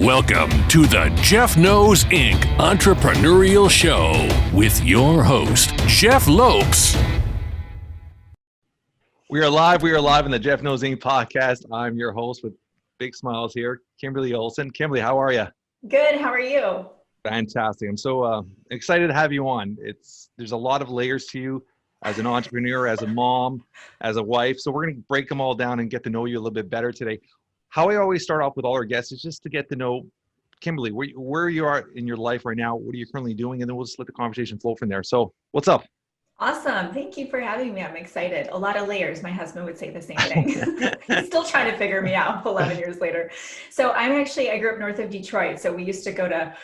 Welcome to the Jeff Knows Inc. Entrepreneurial Show with your host, Jeff Lopes. We are live in the Jeff Knows Inc. podcast. I'm your host with big smiles here, Kimberley Olson. Kimberley, how are you? Good. How are you? Fantastic. I'm so excited to have you on. There's a lot of layers to you as an entrepreneur, as a mom, as a wife. So we're going to break them all down and get to know you a little bit better today. How I always start off with all our guests is just to get to know Kimberley, where you are in your life right now, what are you currently doing, and then we'll just let the conversation flow from there. So what's up? Awesome. Thank you for having me. I'm excited. A lot of layers. My husband would say the same thing. He's still trying to figure me out 11 years later. So I grew up north of Detroit. So we used to go to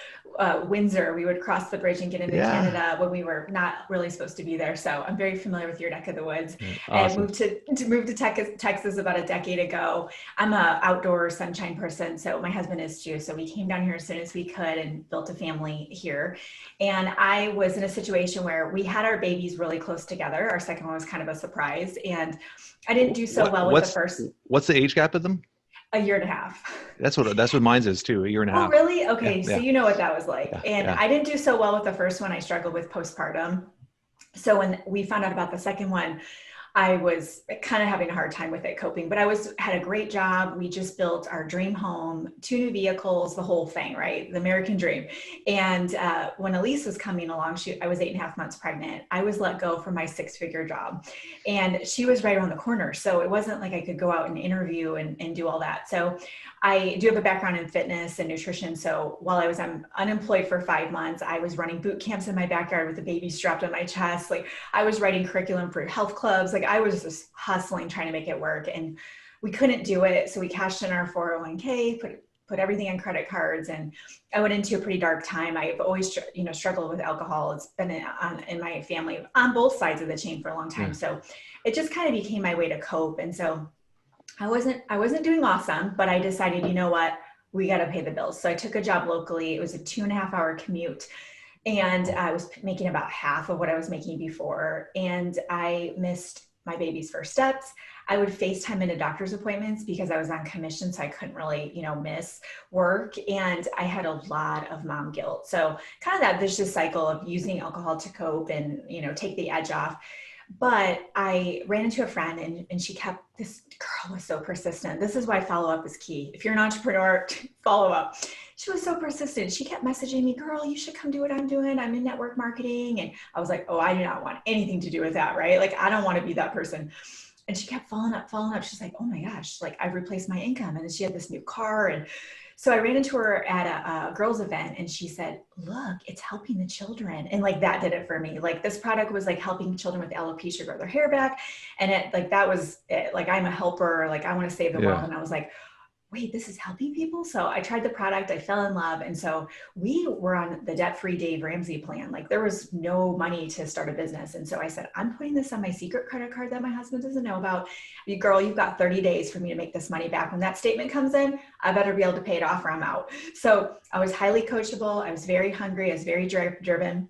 Windsor. We would cross the bridge and get into Canada when we were not really supposed to be there. So I'm very familiar with your neck of the woods. Awesome. And moved to Texas about a decade ago. I'm a outdoor sunshine person. So my husband is too. So we came down here as soon as we could and built a family here. And I was in a situation where we had our babies really close together. Our second one was kind of a surprise. And I didn't do so well with the first. What's the age gap of them? A year and a half. That's what mine is too, a year and a half. Oh, really? Okay. Yeah. So you know what that was like. Yeah. I didn't do so well with the first one. I struggled with postpartum. So when we found out about the second one, I was kind of having a hard time with it, coping, but had a great job. We just built our dream home, 2 new vehicles, the whole thing, right? The American dream. And when Elise was coming along, I was 8.5 months pregnant. I was let go from my 6-figure job and she was right around the corner. So it wasn't like I could go out and interview and do all that. So I do have a background in fitness and nutrition. So while I was unemployed for 5 months, I was running boot camps in my backyard with a baby strapped on my chest. Like I was writing curriculum for health clubs. Like I was just hustling, trying to make it work, and we couldn't do it. So we cashed in our 401k, put everything on credit cards, and I went into a pretty dark time. I've always, struggled with alcohol. It's been in my family on both sides of the chain for a long time. So it just kind of became my way to cope. And so I wasn't doing awesome, but I decided, you know what, we got to pay the bills. So I took a job locally. It was a 2.5-hour commute. And I was making about half of what I was making before. And I missed my baby's first steps. I would FaceTime into doctor's appointments because I was on commission. So I couldn't really, miss work. And I had a lot of mom guilt. So kind of that vicious cycle of using alcohol to cope and, take the edge off. But I ran into a friend and this girl was so persistent. This is why follow-up is key. If you're an entrepreneur, follow up. She was so persistent. She kept messaging me, girl, you should come do what I'm doing. I'm in network marketing. And I was like, oh, I do not want anything to do with that, right? Like, I don't want to be that person. And she kept following up. She's like, oh my gosh, like I've replaced my income. And then she had this new car. And so I ran into her at a girls event and she said, look, it's helping the children. And like, that did it for me. Like this product was like helping children with alopecia grow their hair back. And that was it. Like, I'm a helper. Like I want to save the world. And I was like, wait, this is helping people. So I tried the product, I fell in love. And so we were on the debt-free Dave Ramsey plan. Like there was no money to start a business. And so I said, I'm putting this on my secret credit card that my husband doesn't know about. Girl, you've got 30 days for me to make this money back. When that statement comes in, I better be able to pay it off or I'm out. So I was highly coachable. I was very hungry. I was very driven,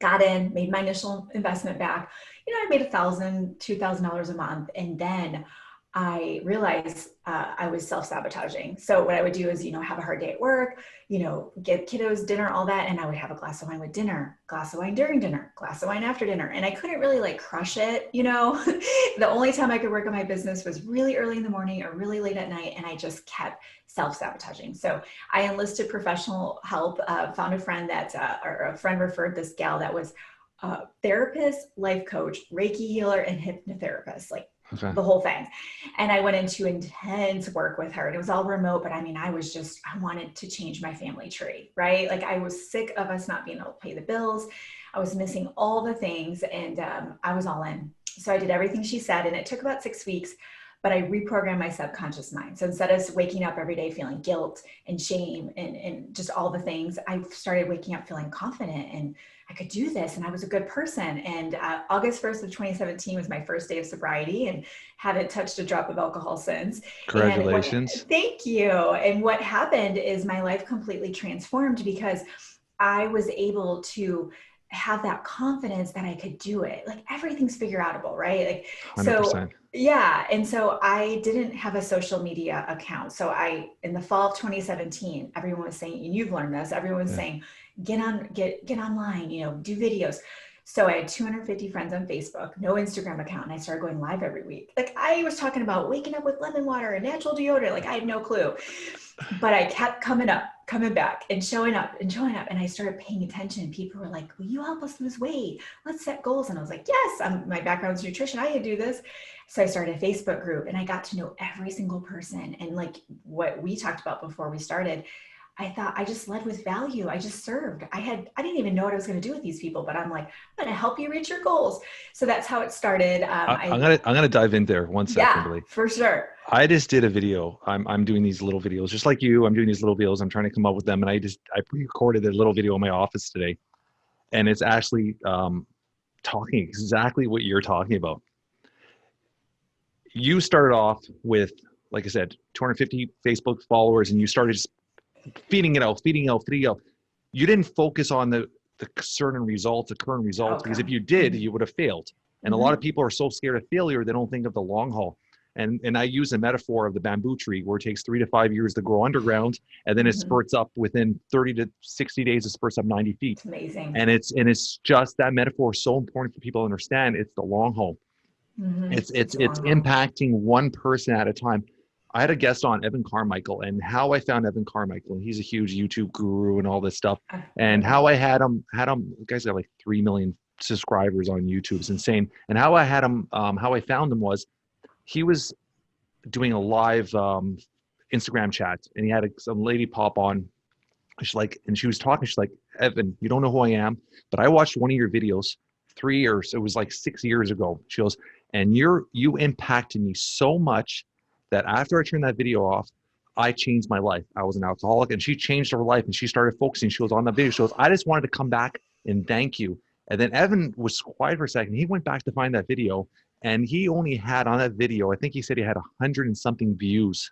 got in, made my initial investment back. I made $1,000, $2,000 a month. And then I realized I was self-sabotaging. So what I would do is, have a hard day at work, get kiddos dinner, all that. And I would have a glass of wine with dinner, glass of wine during dinner, glass of wine after dinner. And I couldn't really like crush it. The only time I could work on my business was really early in the morning or really late at night. And I just kept self-sabotaging. So I enlisted professional help, found a friend or a friend referred this gal that was a therapist, life coach, Reiki healer, and hypnotherapist, like the whole thing. And I went into intense work with her and it was all remote, but I wanted to change my family tree, right? Like I was sick of us not being able to pay the bills. I was missing all the things and I was all in. So I did everything she said and it took about 6 weeks, but I reprogrammed my subconscious mind. So instead of waking up every day feeling guilt and shame and just all the things, I started waking up feeling confident and I could do this and I was a good person. And August 1st of 2017 was my first day of sobriety and haven't touched a drop of alcohol since. Congratulations. Thank you. And what happened is my life completely transformed because I was able to have that confidence that I could do it. Like everything's figure outable, right? Like, 100%. so yeah. And so I didn't have a social media account. So in the fall of 2017, everyone was saying, and you've learned this, everyone was saying, get online, do videos. So I had 250 friends on Facebook, no Instagram account. And I started going live every week. Like I was talking about waking up with lemon water and natural deodorant. Like I had no clue, but I kept coming back and showing up. And I started paying attention. People were like, will you help us lose weight? Let's set goals. And I was like, yes, my background's nutrition. I could do this. So I started a Facebook group and I got to know every single person. And like what we talked about before we started, I thought I just led with value. I just served. I didn't even know what I was going to do with these people, but I'm like, I'm going to help you reach your goals. So that's how it started. I'm gonna dive in there one second, Kimberly. For sure. I just did a video. I'm doing these little videos, just like you. I'm doing these little videos. I'm trying to come up with them, and I pre-recorded a little video in my office today, and it's actually talking exactly what you're talking about. You started off with, like I said, 250 Facebook followers, and you started just feeding it out. You didn't focus on the current results, because if you did, you would have failed. And a lot of people are so scared of failure, they don't think of the long haul. And I use a metaphor of the bamboo tree, where it takes 3 to 5 years to grow underground, and then it spurts up within 30 to 60 days, it spurts up 90 feet. It's amazing. And it's just, that metaphor is so important for people to understand. It's the long haul. It's impacting one person at a time. I had a guest on, Evan Carmichael, and how I found Evan Carmichael, and he's a huge YouTube guru and all this stuff. And how I had him, the guy's got like 3 million subscribers on YouTube. It's insane. And how I had him, how I found him was, he was doing a live Instagram chat, and he had some lady pop on. She's like, and she was talking, she's like, Evan, you don't know who I am, but I watched one of your videos 3 years, it was like 6 years ago. She goes, and you impacted me so much that after I turned that video off, I changed my life. I was an alcoholic, and she changed her life, and she started focusing. She was on that video. She goes, I just wanted to come back and thank you. And then Evan was quiet for a second. He went back to find that video, and he only had on that video, I think he said he had 100 and something views.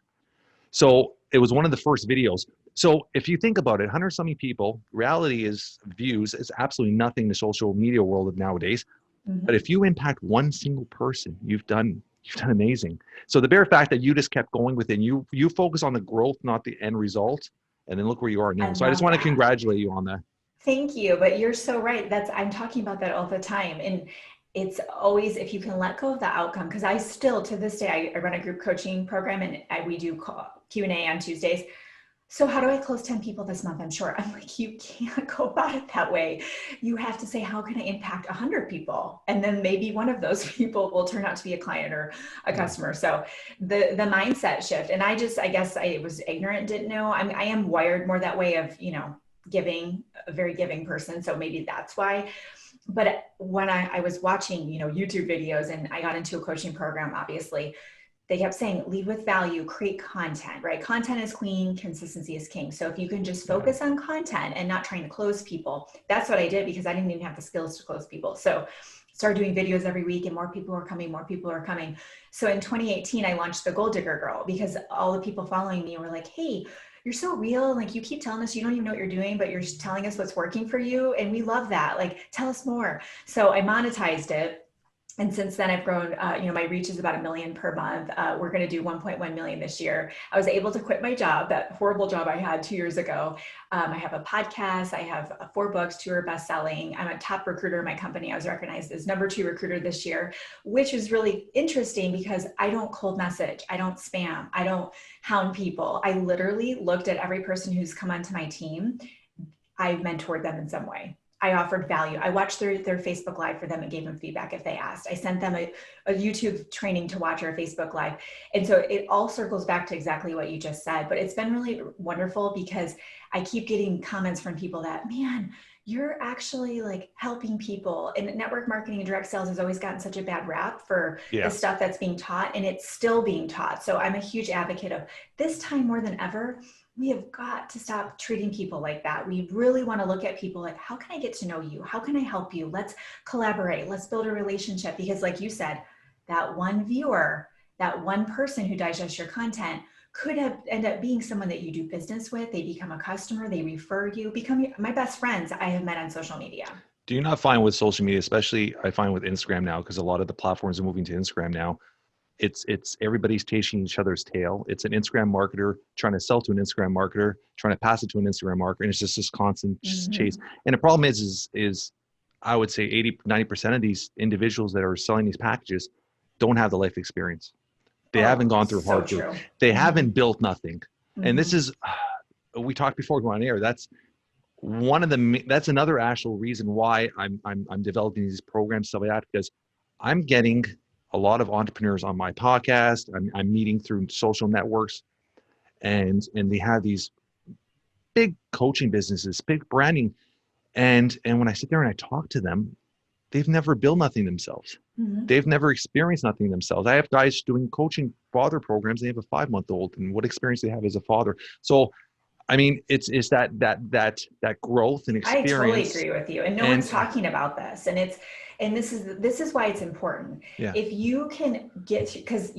So it was one of the first videos. So if you think about it, 100 something people, reality is views is absolutely nothing in the social media world of nowadays. But if you impact one single person, you've done amazing. So the bare fact that you just kept going with it, you focus on the growth, not the end result, and then look where you are now. So I just want to congratulate you on that. Thank you. But you're so right. I'm talking about that all the time. And it's always, if you can let go of the outcome, because I still, to this day, I run a group coaching program, and we do Q&A on Tuesdays. So how do I close 10 people this month? I'm sure. I'm like, you can't go about it that way. You have to say, how can I impact 100 people? And then maybe one of those people will turn out to be a client or a customer. So the mindset shift. And I guess I was ignorant, didn't know. I am wired more that way of, giving, a very giving person. So maybe that's why. But when I was watching, YouTube videos, and I got into a coaching program, obviously, they kept saying, lead with value, create content, right? Content is queen, consistency is king. So if you can just focus on content and not trying to close people, that's what I did, because I didn't even have the skills to close people. So started doing videos every week, and more people are coming. So in 2018, I launched the Goal Digger Girl, because all the people following me were like, hey, you're so real. Like, you keep telling us you don't even know what you're doing, but you're telling us what's working for you. And we love that. Like, tell us more. So I monetized it. And since then I've grown, my reach is about 1 million per month. We're going to do 1.1 million this year. I was able to quit my job, that horrible job I had 2 years ago. I have a podcast. I have 4 books, 2 are best-selling. I'm a top recruiter in my company. I was recognized as #2 recruiter this year, which is really interesting because I don't cold message. I don't spam. I don't hound people. I literally looked at every person who's come onto my team. I mentored them in some way. I offered value. I watched their Facebook Live for them and gave them feedback if they asked. I sent them a YouTube training to watch our Facebook Live. And so it all circles back to exactly what you just said, but it's been really wonderful because I keep getting comments from people that, man, you're actually like helping people. And network marketing and direct sales has always gotten such a bad rap for the stuff that's being taught, and it's still being taught. So I'm a huge advocate of this time more than ever. We have got to stop treating people like that. We really want to look at people like, how can I get to know you? How can I help you? Let's collaborate. Let's build a relationship. Because like you said, that one viewer, that one person who digests your content could end up being someone that you do business with. They become a customer, they refer you, become my best friends I have met on social media. Do you not find with social media, especially I find with Instagram now, because a lot of the platforms are moving to Instagram now, it's everybody's chasing each other's tail. It's an Instagram marketer trying to sell to an Instagram marketer, trying to pass it to an Instagram marketer, and it's just this constant chase. And the problem is I would say 90% of these individuals that are selling these packages don't have the life experience. They haven't gone through hard work. They haven't built nothing. And this is, we talked before going on air. That's that's another actual reason why I'm developing these programs, stuff like that, because I'm getting a lot of entrepreneurs on my podcast. I'm meeting through social networks, and they have these big coaching businesses, big branding. And when I sit there and I talk to them, they've never built nothing themselves. They've never experienced nothing themselves. I have guys doing coaching father programs. They have a 5-month-old, and what experience they have as a father. So, I mean, it's that growth and experience. I totally agree with you. And no one's talking about this. And this is why it's important. Yeah. If you can get, because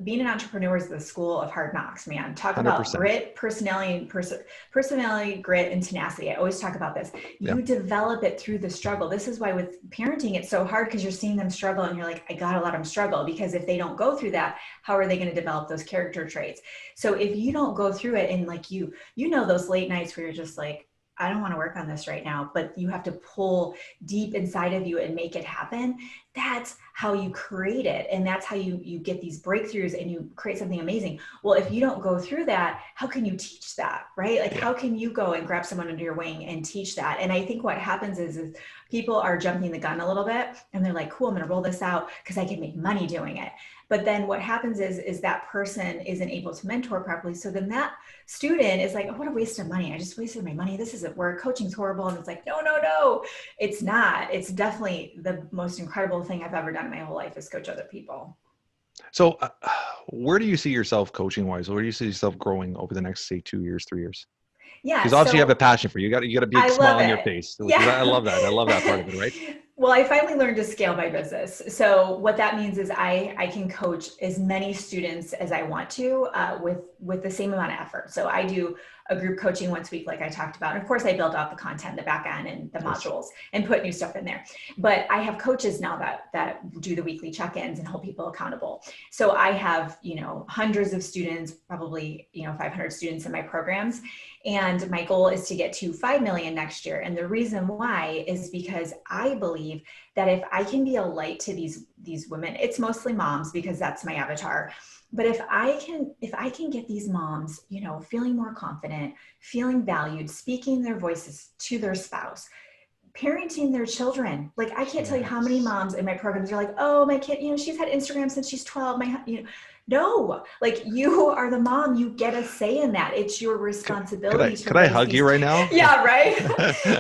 being an entrepreneur is the school of hard knocks, man. Talk 100%. About grit, personality, grit, and tenacity. I always talk about this. You develop it through the struggle. This is why with parenting, it's so hard, because you're seeing them struggle and you're like, I gotta let them struggle, because if they don't go through that, how are they going to develop those character traits? So if you don't go through it, and like those late nights where you're just like, I don't want to work on this right now, but you have to pull deep inside of you and make it happen. That's how you create it. And that's how you get these breakthroughs and you create something amazing. Well, if you don't go through that, how can you teach that, right? Like, how can you go and grab someone under your wing and teach that? And I think what happens is people are jumping the gun a little bit, and they're like, cool, I'm going to roll this out because I can make money doing it. But then what happens is that person isn't able to mentor properly. So then that student is like, oh, what a waste of money. I just wasted my money. This isn't work. Coaching's horrible. And it's like, no, it's not. It's definitely the most incredible thing I've ever done in my whole life is coach other people. So where do you see yourself coaching wise? Where do you see yourself growing over the next, say, 2 years, 3 years? Yeah. Because obviously you have a passion for it. You got a big smile on your face. Yeah. I love that. I love that part of it, right? Well, I finally learned to scale my business. So what that means is I can coach as many students as I want to with the same amount of effort. So I do a group coaching once a week, like I talked about. And of course, I build out the content, the back end, and the modules, and put new stuff in there. But I have coaches now that do the weekly check-ins and hold people accountable. So I have, hundreds of students, probably, 500 students in my programs. And my goal is to get to 5 million next year. And the reason why is because I believe that if I can be a light to these women, it's mostly moms because that's my avatar. But if I can get these moms, feeling more confident, feeling valued, speaking their voices to their spouse, parenting their children. Like, I can't tell you how many moms in my programs are like, oh, my kid, she's had Instagram since she's 12. No, like, you are the mom, you get a say in that. It's your responsibility. Could I hug you right now? Yeah, right.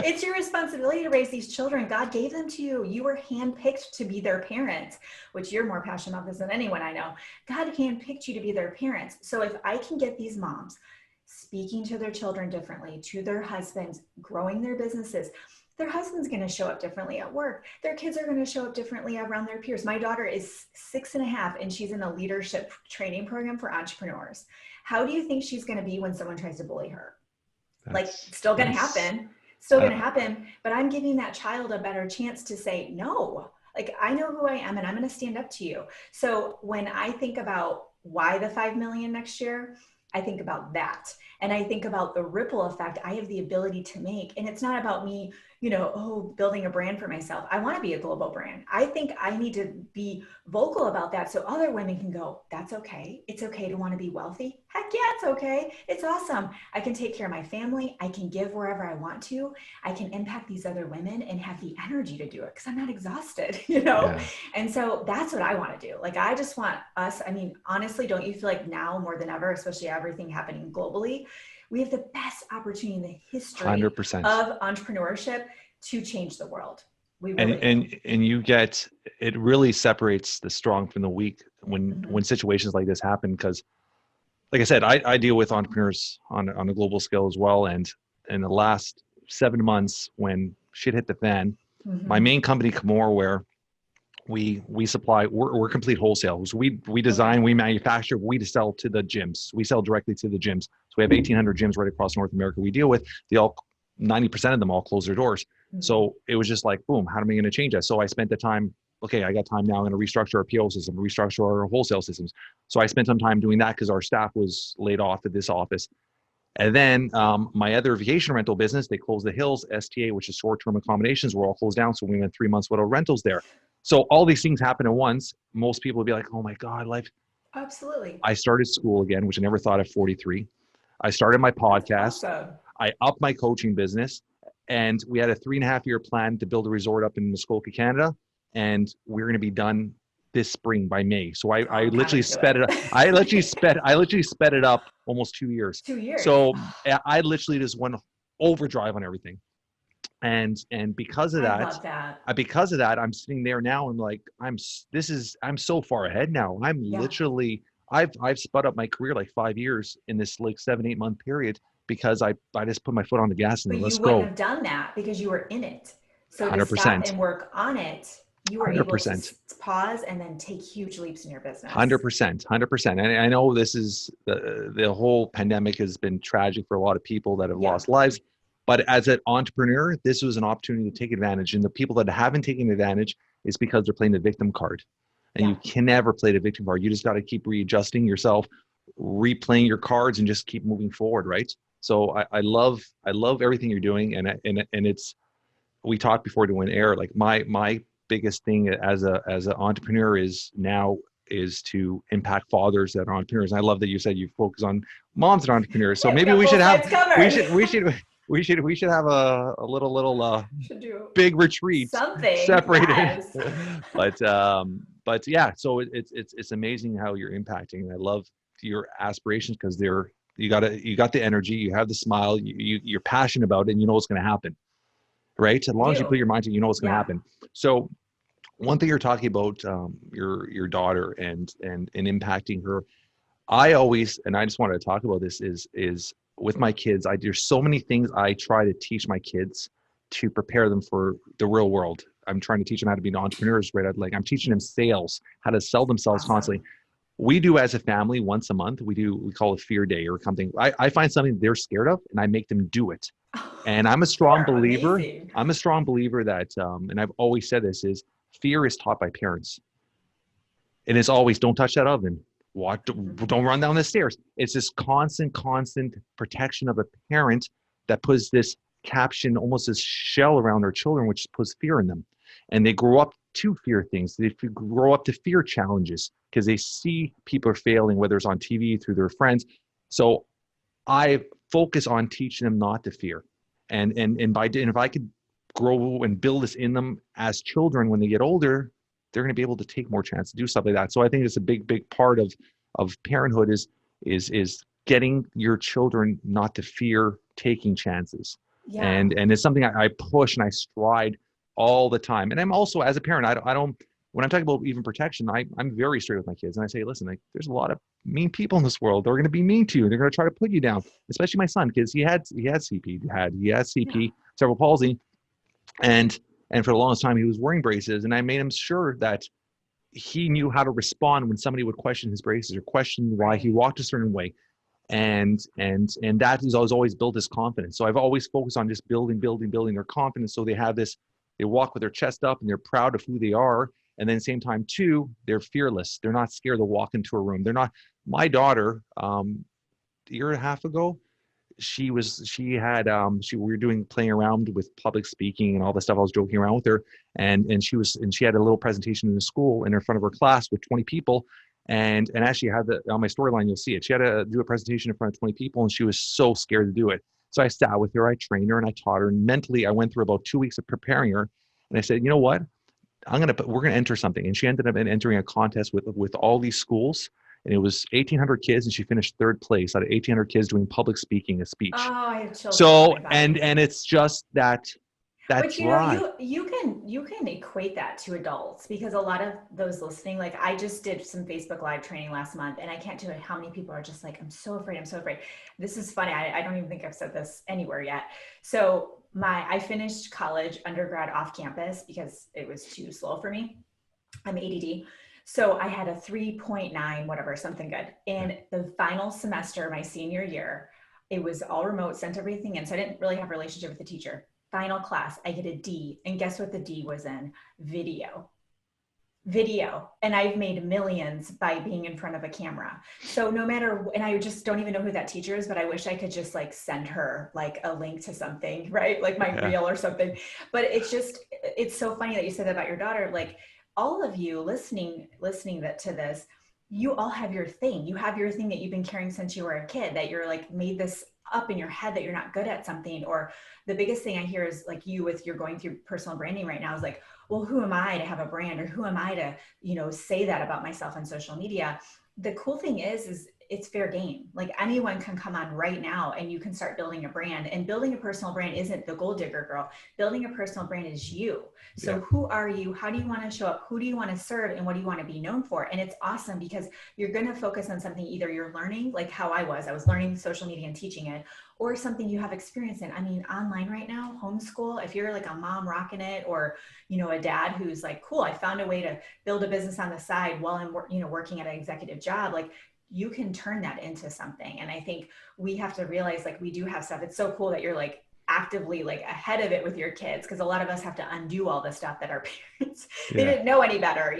It's your responsibility to raise these children. God gave them to you. You were handpicked to be their parents, which you're more passionate about this than anyone I know. God handpicked you to be their parents. So if I can get these moms speaking to their children differently, to their husbands, growing their businesses, their husband's going to show up differently at work. Their kids are going to show up differently around their peers. My daughter is 6.5 and she's in a leadership training program for entrepreneurs. How do you think she's going to be when someone tries to bully her? Still going to happen, but I'm giving that child a better chance to say, no, like, I know who I am and I'm going to stand up to you. So when I think about why the 5 million next year, I think about that. And I think about the ripple effect I have the ability to make. And it's not about me, building a brand for myself. I want to be a global brand. I think I need to be vocal about that so other women can go, that's okay. It's okay to want to be wealthy. Heck yeah, it's okay. It's awesome. I can take care of my family. I can give wherever I want to. I can impact these other women and have the energy to do it because I'm not exhausted, Yeah. And so that's what I want to do. Like, I just want us, honestly, don't you feel like now more than ever, especially everything happening globally, we have the best opportunity in the history 100%. of entrepreneurship to change the world. We really and you get, it really separates the strong from the weak when situations like this happen. Because like I said, I deal with entrepreneurs on a global scale as well. And in the last 7 months, when shit hit the fan, my main company, Camor, where we supply, we're complete wholesale. So we design, we manufacture, we sell to the gyms. We sell directly to the gyms. So we have 1,800 gyms right across North America we deal with. 90% of them all close their doors. So it was just like, boom, how am I going to change that? So I spent the time, okay, I got time now. I'm going to restructure our PO system, restructure our wholesale systems. So I spent some time doing that because our staff was laid off at this office. And then my other vacation rental business, they closed the Hills, STA, which is short-term accommodations, were all closed down. So we went 3 months without rentals there. So all these things happen at once. Most people would be like, oh my God, life. Absolutely. I started school again, which I never thought at 43. I started my podcast. Awesome. I upped my coaching business. And we had a 3.5-year plan to build a resort up in Muskoka, Canada. And we're going to be done this spring by May. So I literally sped it up. I literally sped it up almost 2 years. 2 years. So I literally just went overdrive on everything. And because of that, I love that. because of that, I'm sitting there now and like, I'm so far ahead now. I'm literally, I've sped up my career like 5 years in this like 7-8 month period because I just put my foot on the gas and let's go. You wouldn't have done that because you were in it. So to 100%. stop and work on it, you were 100%. able to pause and then take huge leaps in your business. 100%. And I know this is the whole pandemic has been tragic for a lot of people that have lost lives. But as an entrepreneur, this was an opportunity to take advantage. And the people that haven't taken advantage is because they're playing the victim card. And you can never play the victim card. You just got to keep readjusting yourself, replaying your cards, and just keep moving forward, right? So I love everything you're doing. And it's, we talked before doing air, like my biggest thing as an entrepreneur is to impact fathers that are entrepreneurs. And I love that you said you focus on moms that are entrepreneurs. So maybe we should have a little big retreat separated. But yeah, so it's amazing how you're impacting. And I love your aspirations because you got the energy, you have the smile, you're passionate about it, and you know what's going to happen, right? As long as you put your mind to it, you know what's going to happen. So one thing you're talking about, your daughter and impacting her, I just wanted to talk about this is with my kids. There's so many things I try to teach my kids to prepare them for the real world. I'm trying to teach them how to be entrepreneurs, right? I'm teaching them sales, how to sell themselves constantly. We do as a family once a month, we call it fear day or something. I find something they're scared of and I make them do it. And I'm a strong believer. Amazing. I'm a strong believer that, and I've always said this, is fear is taught by parents. And it's always, don't touch that oven. Don't run down the stairs. It's this constant protection of a parent that puts this caption, almost this shell around their children, which puts fear in them. And they grow up to fear things. They grow up to fear challenges because they see people failing, whether it's on TV, through their friends. So I focus on teaching them not to fear. And if I could grow and build this in them as children, when they get older, they're going to be able to take more chance to do stuff like that. So I think it's a big part of parenthood is getting your children not to fear taking chances. Yeah. And it's something I push and I stride all the time. And I'm also, as a parent, I don't when I'm talking about even protection, I'm very straight with my kids. And I say, listen, there's a lot of mean people in this world. They're going to be mean to you. They're going to try to put you down, especially my son, because he has CP, cerebral palsy. And for the longest time, he was wearing braces. And I made him sure that he knew how to respond when somebody would question his braces or question why he walked a certain way. And that has always built his confidence. So I've always focused on just building their confidence. So they walk with their chest up and they're proud of who they are. And then at the same time too, they're fearless. They're not scared to walk into a room. My daughter, a year and a half ago, we were playing around with public speaking and all the stuff. I was joking around with her and she had a little presentation in the school in front of her class with 20 people. And actually on my storyline, you'll see it. She had to do a presentation in front of 20 people and she was so scared to do it. So I sat with her, I trained her and I taught her. And mentally, I went through about 2 weeks of preparing her. And I said, you know what? We're going to enter something. And she ended up entering a contest with all these schools. And it was 1,800 kids. And she finished 3rd place out of 1,800 kids doing public speaking, a speech. Oh, I have children. So, and it's just that drive. You can equate that to adults, because a lot of those listening, like I just did some Facebook Live training last month, and I can't tell you how many people are just like, I'm so afraid. This is funny. I don't even think I've said this anywhere yet. So I finished college undergrad off campus because it was too slow for me. I'm ADD. So I had a 3.9, whatever, something good. And the final semester, my senior year, it was all remote, sent everything in. So I didn't really have a relationship with the teacher. final class, I get a D. And guess what the D was in? Video. And I've made millions by being in front of a camera. So no matter, and I just don't even know who that teacher is, but I wish I could just like send her like a link to something, right? Like my reel or something. But it's so funny that you said that about your daughter. Like all of you listening to this, you all have your thing. You have your thing that you've been carrying since you were a kid, that you're like made this up in your head that you're not good at something. Or the biggest thing I hear is like you're going through personal branding right now is like, well, who am I to have a brand, or who am I to, say that about myself on social media? The cool thing is it's fair game. Like anyone can come on right now and you can start building a brand, and building a personal brand isn't the gold digger girl. Building a personal brand is you. So who are you? How do you want to show up? Who do you want to serve? And what do you want to be known for? And it's awesome because you're going to focus on something either you're learning, like how I was learning social media and teaching it, or something you have experience in. I mean, online right now, homeschool, if you're like a mom rocking it, or, a dad who's like, cool, I found a way to build a business on the side while I'm, working at an executive job, like you can turn that into something. And I think we have to realize like we do have stuff. It's so cool that you're like actively like ahead of it with your kids, because a lot of us have to undo all the stuff that our parents, they didn't know any better,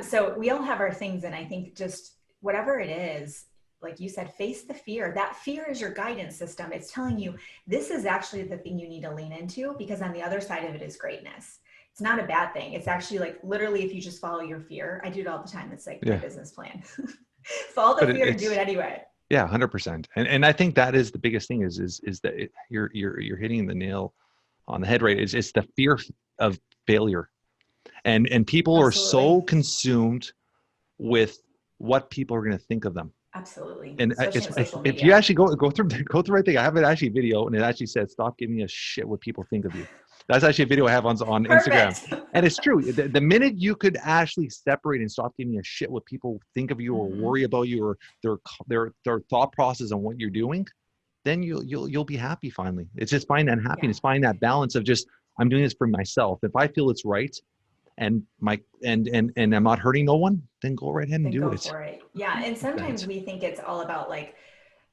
So we all have our things. And I think just whatever it is, like you said, face the fear. That fear is your guidance system. It's telling you this is actually the thing you need to lean into, because on the other side of it is greatness. It's not a bad thing. It's actually like literally if you just follow your fear. I do it all the time. It's like my business plan. Follow the fear and do it anyway. Yeah, 100%. And I think that is the biggest thing is that you're hitting the nail on the head, right? It's the fear of failure. And people are so consumed with what people are going to think of them. Absolutely. And if you actually go through the right thing, I have an actually video, and it actually said, "Stop giving a shit what people think of you." That's actually a video I have on Instagram, and it's true. The minute you could actually separate and stop giving a shit what people think of you, or worry about you, or their thought process on what you're doing, then you'll be happy finally. It's just find that happiness, find that balance of just, I'm doing this for myself. If I feel it's right, and I'm not hurting no one, then go right ahead and do it. For it. Yeah. And sometimes we think it's all about like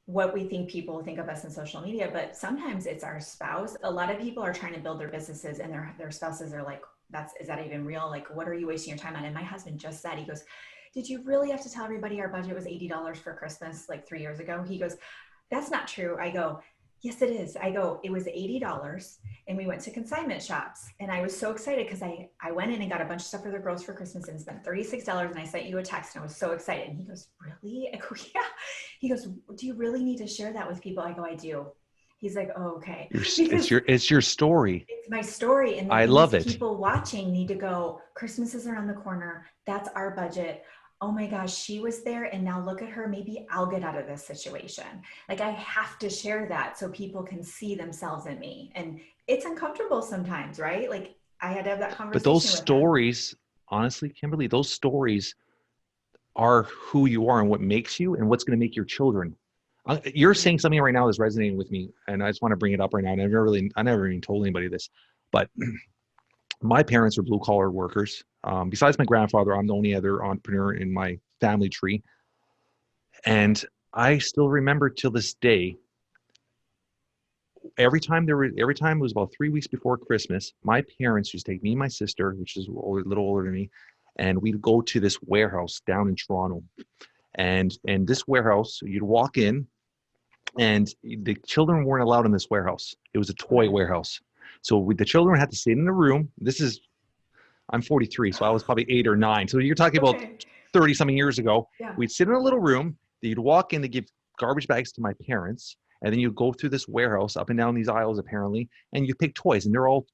what we think people think of us in social media, but sometimes it's our spouse. A lot of people are trying to build their businesses and their spouses are like, is that even real? Like, what are you wasting your time on? And my husband just said, he goes, did you really have to tell everybody our budget was $80 for Christmas like 3 years ago? He goes, that's not true. I go, yes, it is. I go, it was $80 and we went to consignment shops. And I was so excited because I went in and got a bunch of stuff for the girls for Christmas and spent $36. And I sent you a text and I was so excited. And he goes, really? I go, yeah. He goes, do you really need to share that with people? I go, I do. He's like, oh, okay. It's your story. It's my story. And I love it. People watching need to go, Christmas is around the corner. That's our budget. Oh my gosh, she was there and now look at her. Maybe I'll get out of this situation. Like I have to share that so people can see themselves in me. And it's uncomfortable sometimes, right? Like I had to have that conversation. But those stories, honestly, Kimberly, those stories are who you are and what makes you and what's going to make your children. You're saying something right now that's resonating with me. And I just want to bring it up right now. I never even told anybody this, but my parents are blue collar workers. Besides my grandfather, I'm the only other entrepreneur in my family tree. And I still remember till this day, every time it was about 3 weeks before Christmas, my parents used to take me and my sister, which is a little older than me, and we'd go to this warehouse down in Toronto. And this warehouse, you'd walk in and the children weren't allowed in this warehouse. It was a toy warehouse. So the children had to sit in the room. I'm 43, so I was probably 8 or 9. So you're talking about 30 something years ago. Yeah. We'd sit in a little room. You'd walk in to give garbage bags to my parents. And then you go through this warehouse up and down these aisles apparently, and you pick toys, and they're all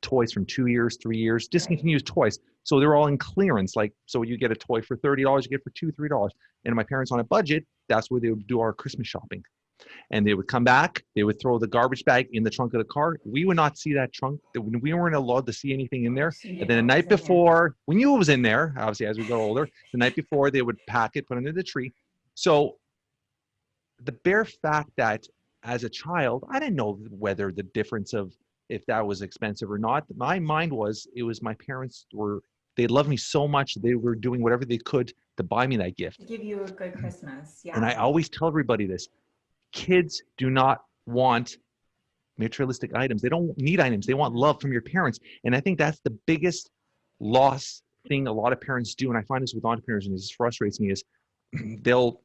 toys from 2 years, 3 years, discontinued toys. So they're all in clearance. Like, so you get a toy for $30, you get it for $2, $3. And my parents on a budget, that's where they would do our Christmas shopping. And they would come back, they would throw the garbage bag in the trunk of the car. We would not see that trunk. We weren't allowed to see anything in there. And then the night before, we knew it was in there, obviously as we got older, the night before they would pack it, put it under the tree. So the bare fact that as a child, I didn't know whether the difference of if that was expensive or not. My mind was, it was my parents they loved me so much. They were doing whatever they could to buy me that gift. Give you a good Christmas. Yeah. And I always tell everybody this. Kids do not want materialistic items. They don't need items. They want love from your parents. And I think that's the biggest loss thing a lot of parents do. And I find this with entrepreneurs, and this frustrates me, is I'll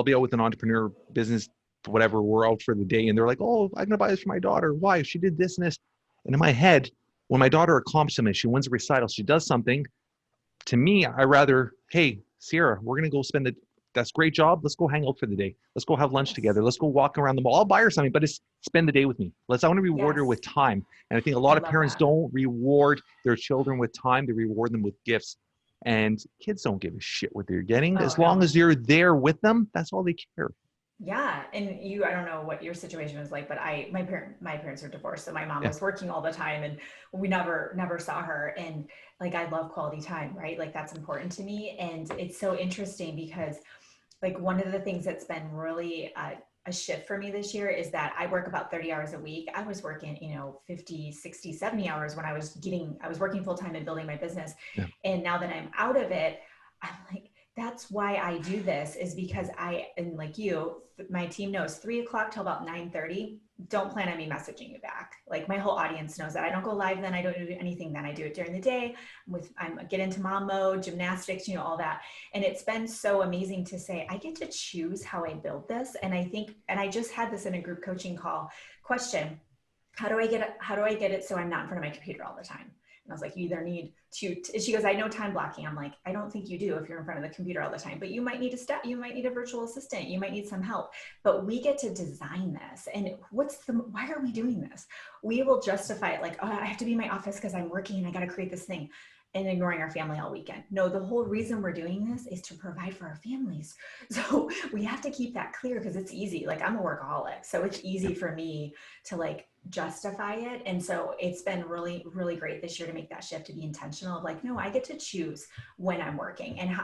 be out with an entrepreneur business, whatever, we're out for the day, and they're like, oh, I'm gonna buy this for my daughter. Why? She did this and this. And in my head, when my daughter accomplishes something, she wins a recital, she does something, to me, I rather, hey, Sierra, we're gonna go that's a great job. Let's go hang out for the day. Let's go have lunch together. Let's go walk around the mall. I'll buy her something, but just spend the day with me. I want to reward her with time. And I think a lot of parents don't reward their children with time. They reward them with gifts. And kids don't give a shit what they're getting. As long as you're there with them, that's all they care. Yeah. And I don't know what your situation was like, but my parents are divorced. So my mom was working all the time, and we never saw her. And like, I love quality time, right? Like, that's important to me. And it's so interesting because like, one of the things that's been really a shift for me this year is that I work about 30 hours a week. I was working, 50, 60, 70 hours when I was working full time and building my business. Yeah. And now that I'm out of it, I'm like, that's why I do this, is because and like you, my team knows 3:00 till about 9:30. Don't plan on me messaging you back. Like, my whole audience knows that I don't go live then. I don't do anything then. I do it during the day. I get into mom mode, gymnastics, all that. And it's been so amazing to say, I get to choose how I build this. And I just had this in a group coaching call question. How do I get it so I'm not in front of my computer all the time? And I was like, you either need to, she goes, I know time blocking. I'm like, I don't think you do if you're in front of the computer all the time, but you might need you might need a virtual assistant. You might need some help, but we get to design this. And why are we doing this? We will justify it like, oh, I have to be in my office because I'm working and I got to create this thing, and ignoring our family all weekend. No, the whole reason we're doing this is to provide for our families. So we have to keep that clear, because it's easy. Like, I'm a workaholic, so it's easy for me to like justify it. And so it's been really, really great this year to make that shift, to be intentional of like, no, I get to choose when I'm working. And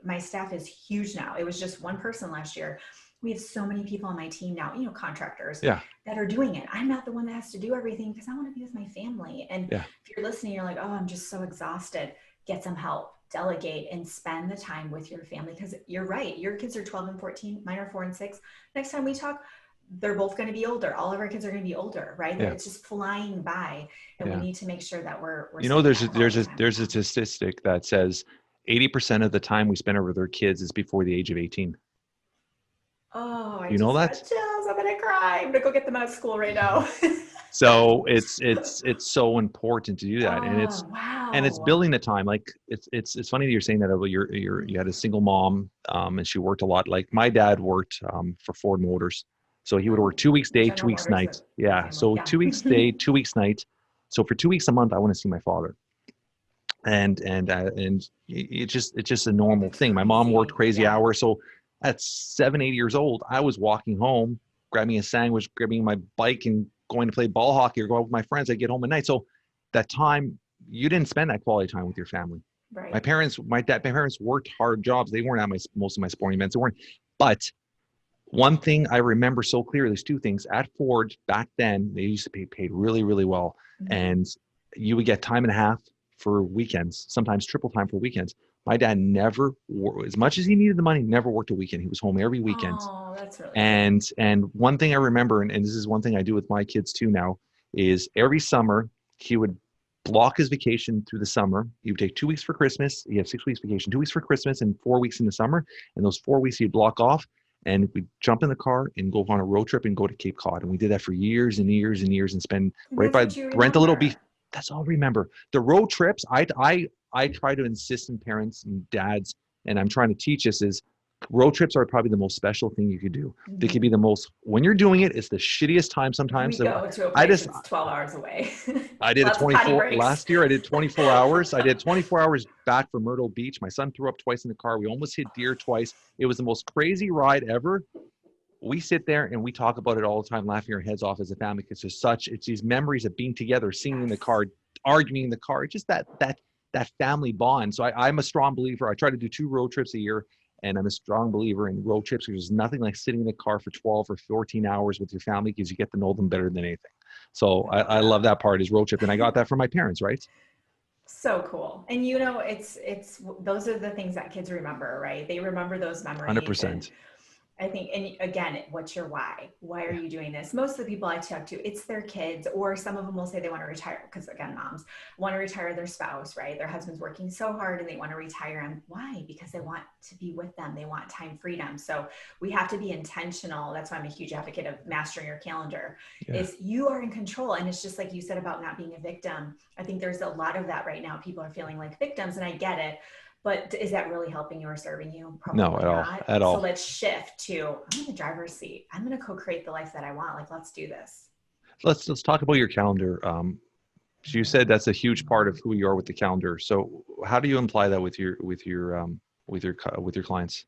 my staff is huge now. It was just one person last year. We have so many people on my team now, contractors that are doing it. I'm not the one that has to do everything, because I want to be with my family. And if you're listening, you're like, oh, I'm just so exhausted. Get some help, delegate, and spend the time with your family. Because you're right. Your kids are 12 and 14. Mine are 4 and 6. Next time we talk, they're both going to be older. All of our kids are going to be older, right? Yeah. It's just flying by, and we need to make sure that we're there's a statistic that says 80% of the time we spend over their kids is before the age of 18. Oh, I know that? Chills. I'm gonna cry. I'm gonna go get them out of school right now. So it's so important to do that, and it's building the time. Like, it's funny that you're saying that about you had a single mom, and she worked a lot. Like, my dad worked for Ford Motors, so he would work 2 weeks day, 2 weeks night. Yeah, so 2 weeks day, 2 weeks night. So for 2 weeks a month, I want to see my father, and it's just a normal thing. My mom worked crazy hours, so at 7, 8 years old, I was walking home, grabbing a sandwich, grabbing my bike, and going to play ball hockey or go out with my friends. I get home at night. So that time, you didn't spend that quality time with your family. Right. My parents worked hard jobs. They weren't at most of my sporting events. They weren't. But one thing I remember so clearly, there's two things. At Ford back then, they used to be paid really, really well. Mm-hmm. And you would get time and a half for weekends, sometimes triple time for weekends. My dad never, as much as he needed the money, never worked a weekend. He was home every weekend. Oh, that's really good. And one thing I remember, and this is one thing I do with my kids too now, is every summer he would block his vacation through the summer. He would take 2 weeks for Christmas. He had 6 weeks vacation, 2 weeks for Christmas, and 4 weeks in the summer. And those 4 weeks he'd block off, and we'd jump in the car and go on a road trip and go to Cape Cod. And we did that for years and years and years, and spend rent a little beach. That's all I remember. The road trips, I try to insist in parents and dads, and I'm trying to teach this, is road trips are probably the most special thing you could do. Mm-hmm. They could be the most, when you're doing it, it's the shittiest time sometimes. We go to a place that's 12 hours away. I did 24 last year. I did 24 hours. I did 24 hours back from Myrtle Beach. My son threw up twice in the car. We almost hit deer twice. It was the most crazy ride ever. We sit there and we talk about it all the time, laughing our heads off as a family. It's these memories of being together, singing in the car, arguing in the car. It's just that family bond. So I'm a strong believer. I try to do 2 road trips a year, and I'm a strong believer in road trips, because there's nothing like sitting in the car for 12 or 14 hours with your family, because you get to know them better than anything. So I love that part, is road trip. And I got that from my parents, right? So cool. And it's those are the things that kids remember, right? They remember those memories. 100%. I think, and again, what's your why? Why are you doing this? Most of the people I talk to, it's their kids, or some of them will say they want to retire because, again, moms want to retire their spouse, right? Their husband's working so hard and they want to retire. And why? Because they want to be with them. They want time freedom. So we have to be intentional. That's why I'm a huge advocate of mastering your calendar. Is you are in control. And it's just like you said about not being a victim. I think there's a lot of that right now. People are feeling like victims, and I get it. But is that really helping you or serving you? Probably no, at all. So let's shift to, I'm in the driver's seat. I'm going to co-create the life that I want. Like, let's do this. Let's talk about your calendar. So you said that's a huge part of who you are with the calendar. So how do you imply that with your clients?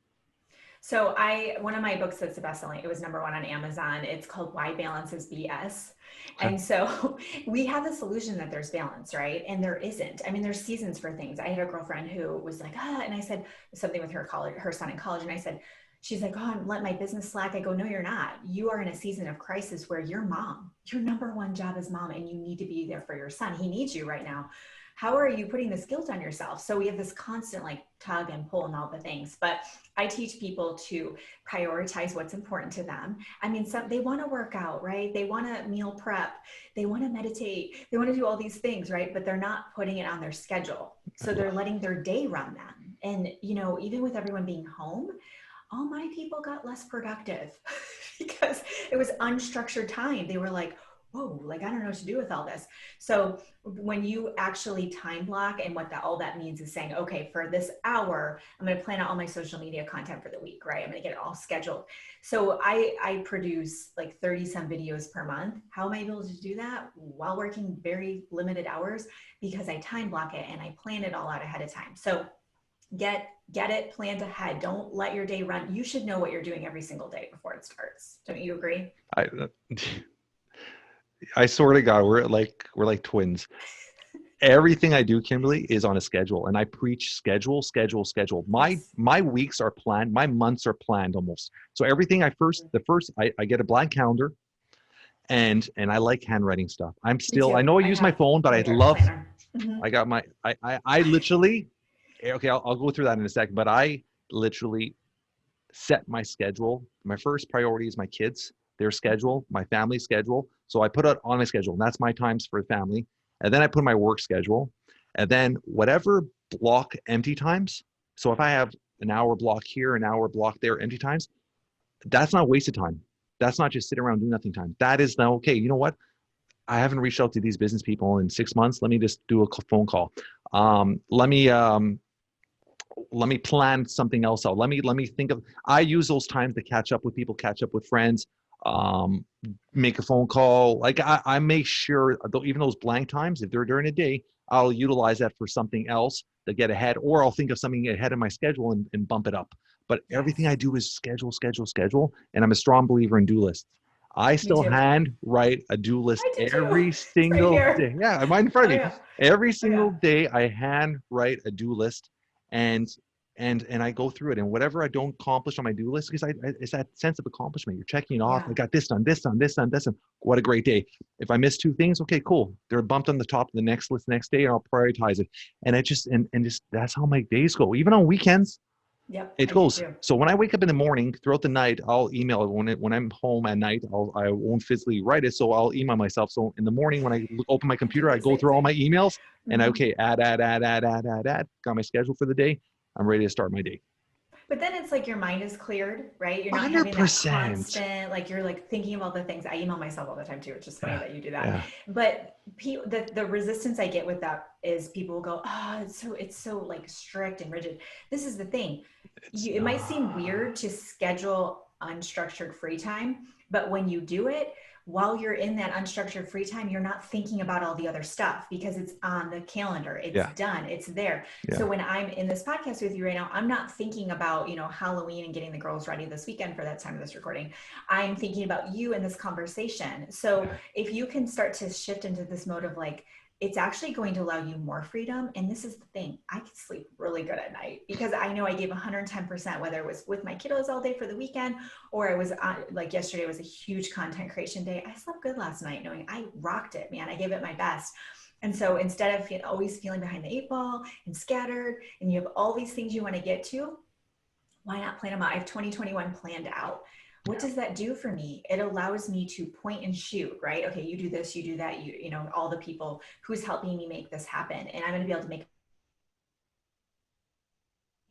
So one of my books that's the best selling, it was #1 on Amazon. It's called Why Balance is BS. Okay. And so we have the solution that there's balance, right? And there isn't. I mean, there's seasons for things. I had a girlfriend who was like, and I said something with her son in college. And I said, she's like, I'm letting my business slack. I go, no, you're not. You are in a season of crisis where you're mom. Your #1 job is mom, and you need to be there for your son. He needs you right now. How are you putting this guilt on yourself? So we have this constant like tug and pull and all the things, but I teach people to prioritize what's important to them. I mean, they want to work out, right? They want to meal prep. They want to meditate. They want to do all these things, right? But they're not putting it on their schedule. So they're letting their day run them. And, even with everyone being home, all my people got less productive because it was unstructured time. They were like, whoa, like, I don't know what to do with all this. So when you actually time block, and all that means is saying, okay, for this hour, I'm going to plan out all my social media content for the week, right? I'm going to get it all scheduled. So I produce like 30 some videos per month. How am I able to do that while working very limited hours? Because I time block it and I plan it all out ahead of time. So get it planned ahead. Don't let your day run. You should know what you're doing every single day before it starts. Don't you agree? I swear to God, we're like twins. Everything I do, Kimberly, is on a schedule, and I preach schedule. My weeks are planned. My months are planned almost. So everything I get a blank calendar, and I like handwriting stuff. I know I use my phone, but I love, I got my, I literally, okay, I'll go through that in a second, but I literally set my schedule. My first priority is my kids, their schedule, my family schedule. So I put it on my schedule, and that's my times for family. And then I put my work schedule, and then whatever block empty times. So if I have an hour block here, an hour block there, empty times, that's not wasted time. That's not just sit around do nothing time. That is now, okay, you know what? I haven't reached out to these business people in 6 months. Let me just do a phone call. Let me plan something else out. Let me think of, I use those times to catch up with people, catch up with friends, make a phone call. Like I make sure, even those blank times, if they're during the day, I'll utilize that for something else to get ahead, or I'll think of something ahead of my schedule and bump it up. But everything I do is schedule. And I'm a strong believer in do lists. I still hand write a do list every single day. Yeah, I'm right in front of me. Every single day I hand write a do list, and I go through it, and whatever I don't accomplish on my do list, because it's that sense of accomplishment. You're checking it off. I got this done. What a great day. If I miss 2 things, okay, cool. They're bumped on the top of the next list next day, and I'll prioritize it. And it just, and just, that's how my days go. Even on weekends, it goes. So when I wake up in the morning, throughout the night, I'll email it. When I'm home at night, I won't physically write it, so I'll email myself. So in the morning, when I open my computer, I go through all my emails, and add. Got my schedule for the day. I'm ready to start my day. But then it's like your mind is cleared, right? You're not 100%. having that constant, like you're like thinking about the things. I email myself all the time too, which is funny that you do that. Yeah. But the resistance I get with that is people will go, it's so like strict and rigid. This is the thing. It might seem weird to schedule unstructured free time, but when you do it, while you're in that unstructured free time, you're not thinking about all the other stuff because it's on the calendar. It's done. It's there. Yeah. So when I'm in this podcast with you right now, I'm not thinking about, Halloween and getting the girls ready this weekend for that time of this recording. I'm thinking about you in this conversation. So if you can start to shift into this mode of like, it's actually going to allow you more freedom. And this is the thing, I can sleep really good at night because I know I gave 110%, whether it was with my kiddos all day for the weekend, or it was like yesterday was a huge content creation day. I slept good last night knowing I rocked it, man. I gave it my best. And so instead of always feeling behind the 8 ball and scattered, and you have all these things you want to get to, Why not plan them out? I have 2021 planned out. What does that do for me? It allows me to point and shoot, right? Okay, you do this, you do that, you know, all the people who's helping me make this happen. And I'm going to be able to make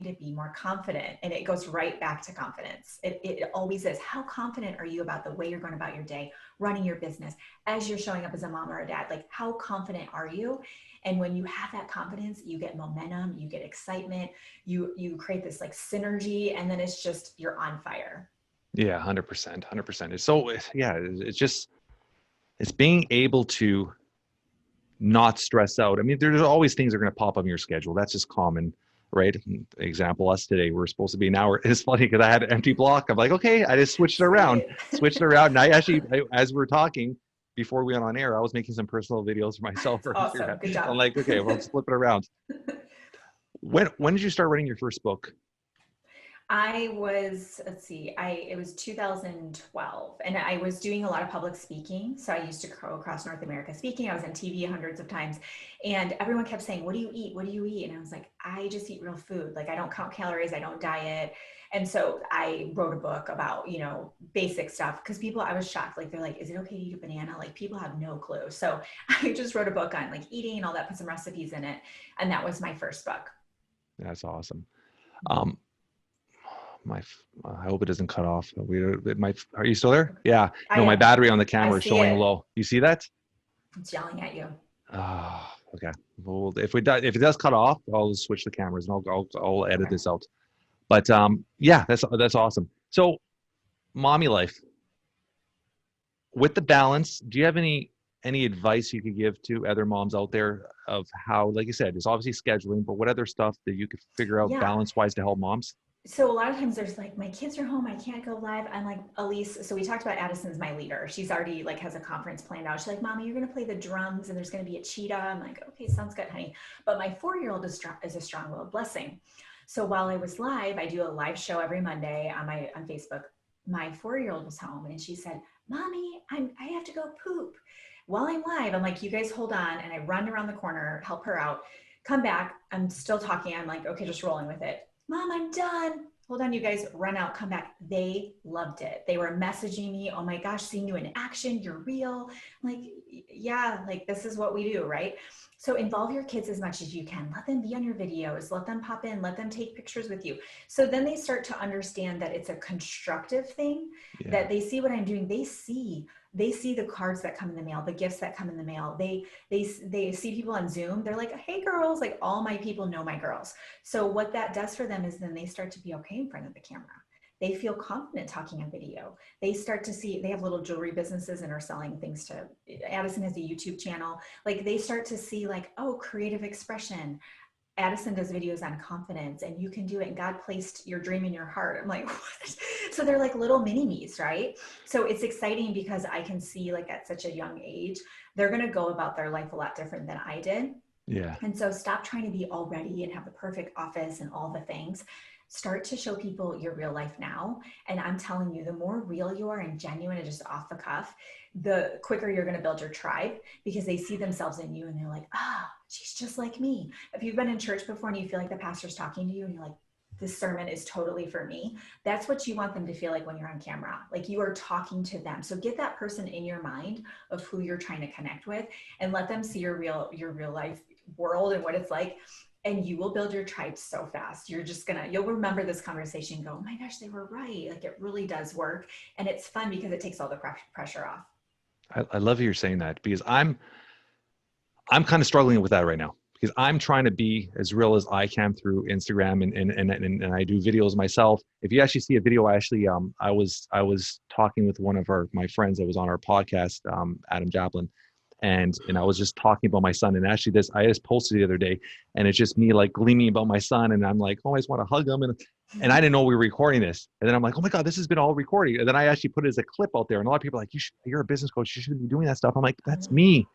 to be more confident. And it goes right back to confidence. It always is. How confident are you about the way you're going about your day, running your business, as you're showing up as a mom or a dad? Like, how confident are you? And when you have that confidence, you get momentum, you get excitement, you create this like synergy, and then it's just, you're on fire. Yeah, 100%. It's so, yeah, it's just, it's being able to not stress out. I mean, there's always things that are going to pop up in your schedule. That's just common, right? Example, us today, we're supposed to be an hour. It's funny because I had an empty block. I'm like, okay, I just switched it around. And I actually, as we're talking, before we went on air, I was making some personal videos for myself. Awesome. Good job. I'm like, okay, well, let's flip it around. When did you start writing your first book? I was, it was 2012, and I was doing a lot of public speaking. So I used to go across North America speaking. I was on TV hundreds of times, and everyone kept saying, what do you eat? What do you eat? And I was like, I just eat real food. Like, I don't count calories. I don't diet. And so I wrote a book about, you know, basic stuff, because I was shocked. Like, they're like, is it okay to eat a banana? Like, people have no clue. So I just wrote a book on like eating and all that, put some recipes in it. And that was my first book. That's awesome. I hope it doesn't cut off. Are you still there? Yeah. No, my battery on the camera is showing low. You see that? It's yelling at you. Oh, okay. Well, if it does cut off, I'll switch the cameras and I'll edit this out. But yeah, that's awesome. So, mommy life. With the balance, do you have any advice you could give to other moms out there of how, like you said, it's obviously scheduling, but what other stuff that you could figure out balance-wise to help moms? So a lot of times there's like, my kids are home, I can't go live. I'm like, Elise, so we talked about Addison's my leader. She's already like has a conference planned out. She's like, Mommy, you're going to play the drums and there's going to be a cheetah. I'm like, okay, sounds good, honey. But my 4-year-old is a strong-willed blessing. So while I was live, I do a live show every Monday on Facebook. My 4-year-old was home and she said, Mommy, I have to go poop. While I'm live, I'm like, you guys hold on. And I run around the corner, help her out, come back. I'm still talking. I'm like, okay, just rolling with it. Mom, I'm done. Hold on, you guys, run out, come back. They loved it. They were messaging me, oh my gosh, seeing you in action, you're real. I'm like, yeah, like this is what we do, right? So involve your kids as much as you can. Let them be on your videos, let them pop in, let them take pictures with you. So then they start to understand that it's a constructive thing, that they see what I'm doing. They see the cards that come in the mail, the gifts that come in the mail. They see people on Zoom. They're like, hey girls, like all my people know my girls. So what that does for them is then they start to be okay in front of the camera. They feel confident talking on video. They start to see, they have little jewelry businesses and are selling things to, Addison has a YouTube channel. Like they start to see like, oh, creative expression. Addison does videos on confidence and you can do it. And God placed your dream in your heart. I'm like, what? So they're like little mini-me's, right? So it's exciting because I can see like at such a young age, they're going to go about their life a lot different than I did. Yeah. And so stop trying to be all ready and have the perfect office and all the things. Start to show people your real life now. And I'm telling you, the more real you are and genuine and just off the cuff, the quicker you're going to build your tribe because they see themselves in you and they're like, she's just like me. If you've been in church before and you feel like the pastor's talking to you and you're like, this sermon is totally for me. That's what you want them to feel like when you're on camera, like you are talking to them. So get that person in your mind of who you're trying to connect with and let them see your real life world and what it's like. And you will build your tribe so fast. You'll remember this conversation and go, oh my gosh, they were right. Like it really does work. And it's fun because it takes all the pressure off. I love you're saying that because I'm kind of struggling with that right now because I'm trying to be as real as I can through Instagram and I do videos myself. If you actually see a video, I was talking with one of my friends that was on our podcast, Adam Jablin. And I was just talking about my son and actually I just posted the other day and it's just me like gleaming about my son. And I'm like, oh, I just want to hug him. And I didn't know we were recording this. And then I'm like, oh my God, this has been all recording. And then I actually put it as a clip out there. And a lot of people are like, you're a business coach. You shouldn't be doing that stuff. I'm like, that's me.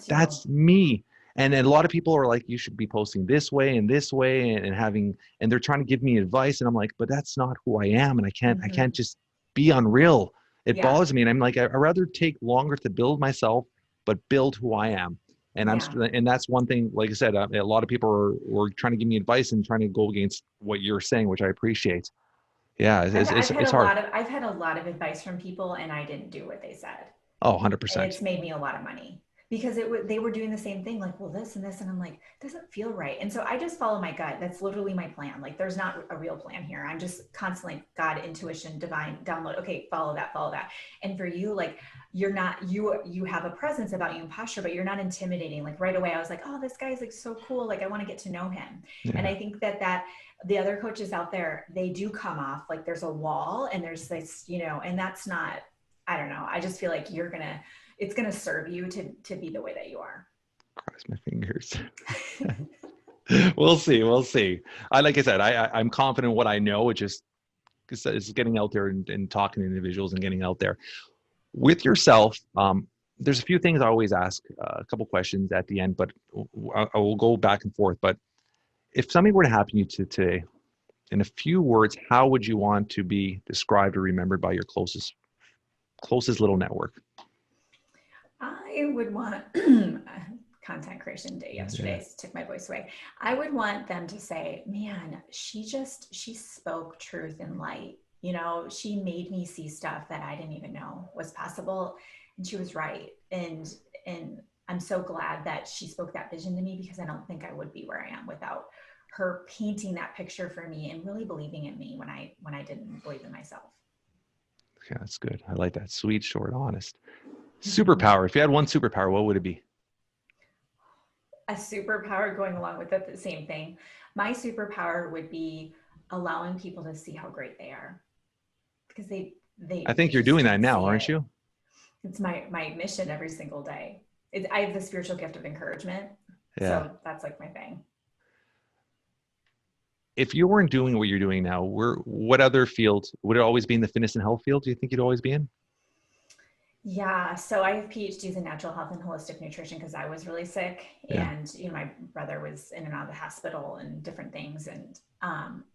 That's me. And then a lot of people are like, you should be posting this way and they're trying to give me advice. And I'm like, but that's not who I am. And I can't just be unreal. It bothers me. And I'm like, I'd rather take longer to build myself, but build who I am. And and that's one thing, like I said, a lot of people were trying to give me advice and trying to go against what you're saying, which I appreciate. Yeah, it's hard. I've had a lot of advice from people and I didn't do what they said. Oh, And 100%. it's made me a lot of money because they were doing the same thing, like, well, this and this. And I'm like, doesn't feel right. And so I just follow my gut. That's literally my plan. Like, there's not a real plan here. I'm just constantly God, intuition, divine, download. Okay, follow that, follow that. And for you, like, you're not, you have a presence about you and posture, but you're not intimidating. Like right away, I was like, oh, this guy's like so cool. Like, I want to get to know him. Yeah. And I think that the other coaches out there, they do come off like there's a wall and there's this, and that's not, I don't know. I just feel like it's going to serve you to be the way that you are. Cross my fingers. We'll see. Like I said, I'm confident in what I know. It just it's getting out there and talking to individuals and getting out there with yourself. There's a few things I always ask, a couple questions at the end, but I will go back and forth. But if something were to happen to you today, in a few words, how would you want to be described or remembered by your closest little network? I would want content creation day yesterday took my voice away. I would want them to say, man, she spoke truth and light. She made me see stuff that I didn't even know was possible. And she was right. And I'm so glad that she spoke that vision to me, because I don't think I would be where I am without her painting that picture for me and really believing in me when I didn't believe in myself. Yeah, that's good. I like that. Sweet, short, honest. Superpower. If you had one superpower, what would it be? A superpower going along with it, the same thing. My superpower would be allowing people to see how great they are, because they I think you're doing that now, aren't you? It's my mission every single day. I have the spiritual gift of encouragement. Yeah. So that's like my thing. If you weren't doing what you're doing now, what other field would it always be in? The fitness and health field? Do you think you'd always be in? Yeah. So I have PhDs in natural health and holistic nutrition because I was really sick, and my brother was in and out of the hospital and different things. And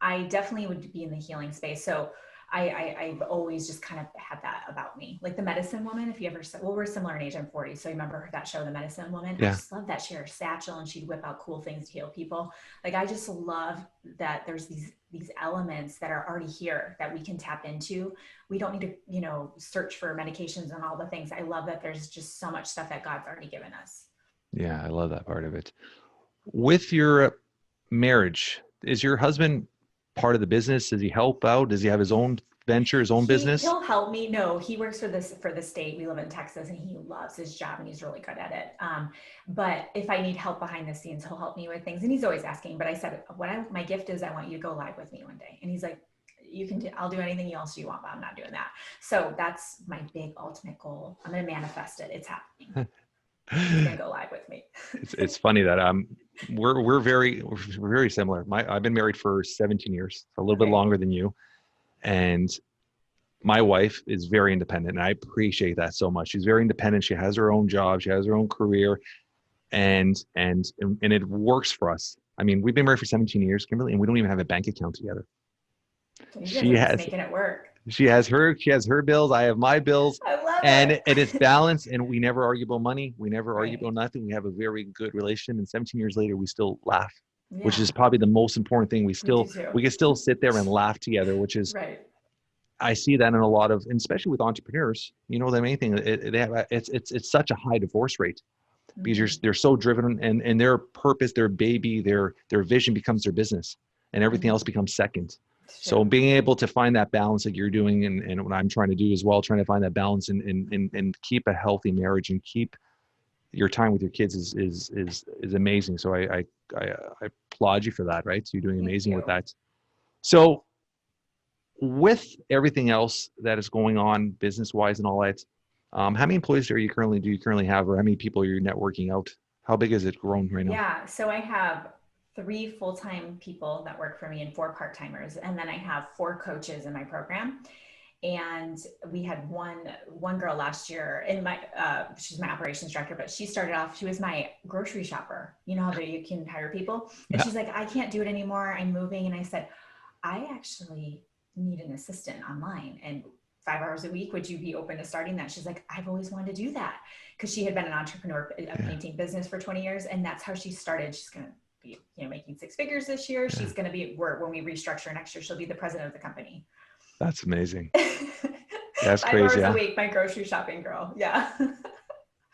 I definitely would be in the healing space. So I've always just kind of had that about me. Like the medicine woman, if you ever said, well, we're similar in age, I'm 40. So you remember that show, The Medicine Woman? Yeah. I just love that she had her satchel and she'd whip out cool things to heal people. Like, I just love that there's these elements that are already here that we can tap into. We don't need to, search for medications and all the things. I love that there's just so much stuff that God's already given us. Yeah, I love that part of it. With your marriage, is your husband part of the business? Does he help out? Does he have his own venture, his own business? He'll help me. No, he works for the state. We live in Texas and he loves his job and he's really good at it. But if I need help behind the scenes, he'll help me with things. And he's always asking, but I said, my gift is I want you to go live with me one day. And he's like, I'll do anything else you want, but I'm not doing that. So that's my big ultimate goal. I'm going to manifest it. It's happening. He's gonna go live with me. It's funny that we're very similar. I've been married for 17 years, a little bit longer than you, and my wife is very independent, and I appreciate that so much. She's very independent. She has her own job. She has her own career, and it works for us. I mean, we've been married for 17 years, Kimberly, and we don't even have a bank account together. She has making it work. She has her bills. I have my bills. I love it. And it's balanced, and we never argue about money. We never argue about nothing. We have a very good relation. And 17 years later, we still laugh, which is probably the most important thing. We can still sit there and laugh together, which is, I see that in a lot of, and especially with entrepreneurs, the main thing, it's such a high divorce rate because they're so driven, and their purpose, their baby, their vision becomes their business, and everything else becomes second. So being able to find that balance like you're doing, and what I'm trying to do as well, trying to find that balance and keep a healthy marriage and keep your time with your kids is amazing. So I applaud you for that, right? So you're doing amazing with that. So with everything else that is going on business-wise and all that, how many employees do you currently have, or how many people are you networking out? How big is it grown right now? Yeah, so I have 3 full-time people that work for me and 4 part-timers. And then I have 4 coaches in my program. And we had one girl last year in she's my operations director, but she started off, she was my grocery shopper. You know how you can hire people? And she's like, I can't do it anymore. I'm moving. And I said, I actually need an assistant online, and 5 hours a week. Would you be open to starting that? She's like, I've always wanted to do that. Cause she had been an entrepreneur, a painting business for 20 years. And that's how she started. She's going to be, making 6 figures this year. She's going to be, when we restructure next year, she'll be the president of the company. That's amazing. That's 5 crazy. hours a week, my grocery shopping girl. Yeah.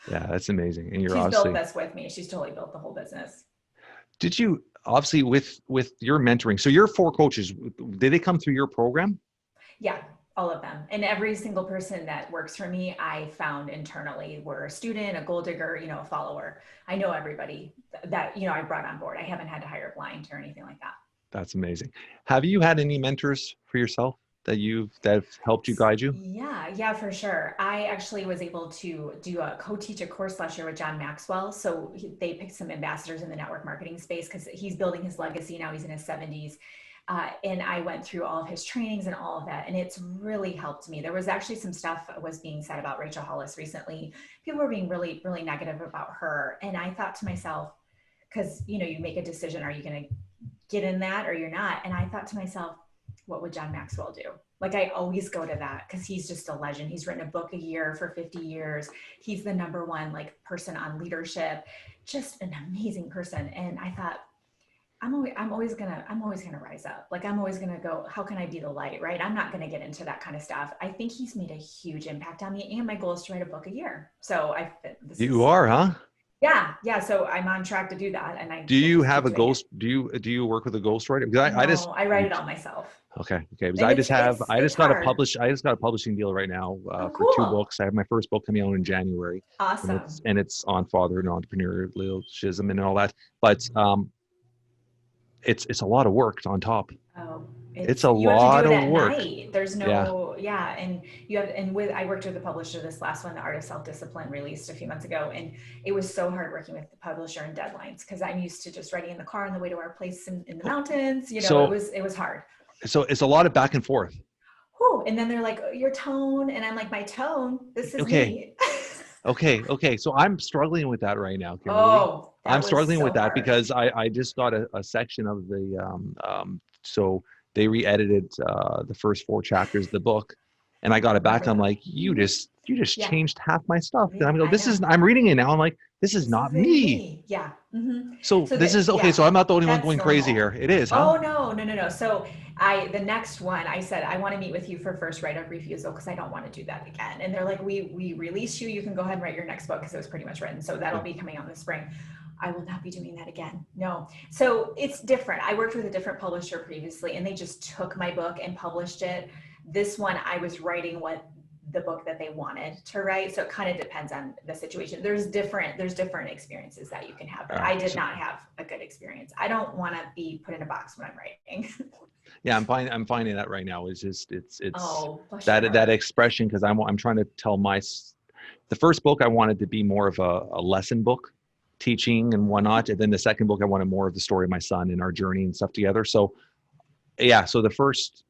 Yeah, that's amazing. And you're She's obviously built this with me. She's totally built the whole business. Did you obviously with your mentoring? So your 4 coaches, did they come through your program? Yeah, all of them. And every single person that works for me, I found internally were a student, a gold digger, a follower. I know everybody that, I brought on board. I haven't had to hire a blind or anything like that. That's amazing. Have you had any mentors for yourself that have helped you, guide you? Yeah, for sure. I actually was able to co-teach a course last year with John Maxwell. So they picked some ambassadors in the network marketing space because he's building his legacy now. He's in his 70s. And I went through all of his trainings and all of that. And it's really helped me. There was actually some stuff was being said about Rachel Hollis recently. People were being really, really negative about her. And I thought to myself, because, you make a decision, are you going to get in that or you're not? And I thought to myself, what would John Maxwell do? Like, I always go to that because he's just a legend. He's written a book a year for 50 years. He's the #1 person on leadership, just an amazing person. And I thought, I'm always gonna rise up. Like, I'm always gonna go, how can I be the light, right? I'm not gonna get into that kind of stuff. I think he's made a huge impact on me, and my goal is to write a book a year. So You are, huh? Yeah. So I'm on track to do that. And do you have a ghost? Do you work with a ghostwriter? Because I write it all myself. Okay. Because I just got a publishing deal right now for 2 books. I have my first book coming out in January. Awesome. And it's on father and entrepreneurialism and all that. But it's a lot of work on top. Oh, it's a lot of work. Night. There's no, and I worked with the publisher. This last one, The Art of Self-Discipline, released a few months ago, and it was so hard working with the publisher and deadlines because I'm used to just writing in the car on the way to our place in the mountains. So, it was hard. So it's a lot of back and forth. Whew. And then they're like, your tone, and I'm like, my tone. This is me. Okay. So I'm struggling with that right now, Kimberly. Oh, I'm struggling with that hard. Because I just got a section of the so they re-edited the first 4 chapters of the book, and I got it back. And I'm like, you just changed half my stuff. And I'm reading it now. I'm like, this is not me. Yeah. Mm-hmm. So this is okay. So I'm not the only one going crazy here. It is. Huh? Oh no. So the next one, I said, I want to meet with you for first right of refusal because I don't want to do that again. And they're like, we release you. You can go ahead and write your next book because it was pretty much written. So that'll be coming out in the spring. I will not be doing that again. No. So it's different. I worked with a different publisher previously, and they just took my book and published it. This one, I was writing the book that they wanted to write. So it kind of depends on the situation. There's different experiences that you can have, but I did not have a good experience. I don't want to be put in a box when I'm writing. Yeah, I'm finding that right now. It's just it's that that expression, because I'm trying to tell the first book I wanted to be more of a lesson book, teaching and whatnot, and then the second book I wanted more of the story of my son and our journey and stuff together. So yeah, so the first